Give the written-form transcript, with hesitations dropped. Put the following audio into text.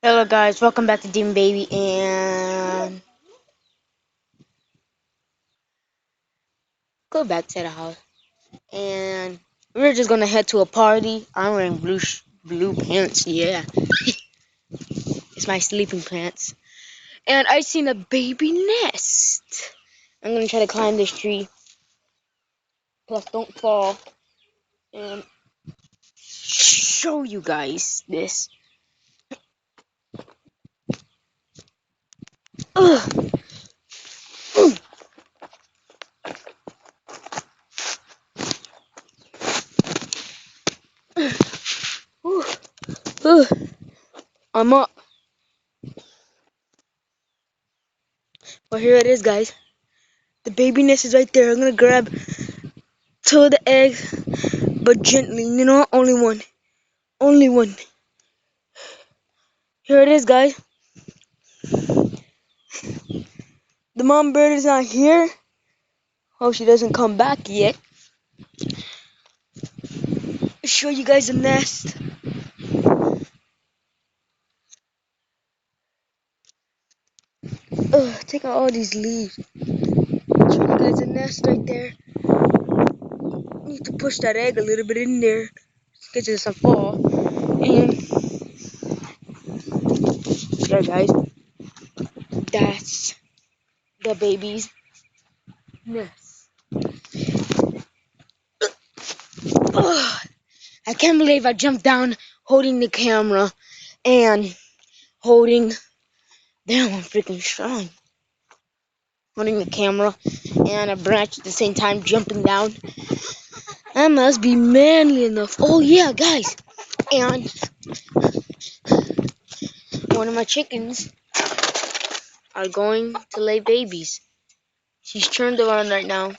Hello guys, welcome back to Demon Baby and go back to the house. And we're just gonna head to a party. I'm wearing blue pants, yeah. It's my sleeping pants. And I seen a baby nest. I'm gonna try to climb this tree. Plus don't fall. And show you guys this. Ugh. Ugh. Ugh. I'm up. Well here it is guys. The baby nest is right there. I'm gonna grab two of the eggs, but gently, only one. Only one. Here it is, guys. The mom bird is not here. Oh, she doesn't come back yet. I'll show you guys the nest. Ugh, take out all these leaves. Show you guys the nest right there. Need to push that egg a little bit in there in case it doesn't fall. And there, guys. That's the baby's nest. Ugh, I can't believe I jumped down holding the camera and holding. Damn, I'm freaking strong. Holding the camera and a branch at the same time, jumping down. I must be manly enough. Oh yeah, guys. And one of my chickens are going to lay babies. She's turned around right now.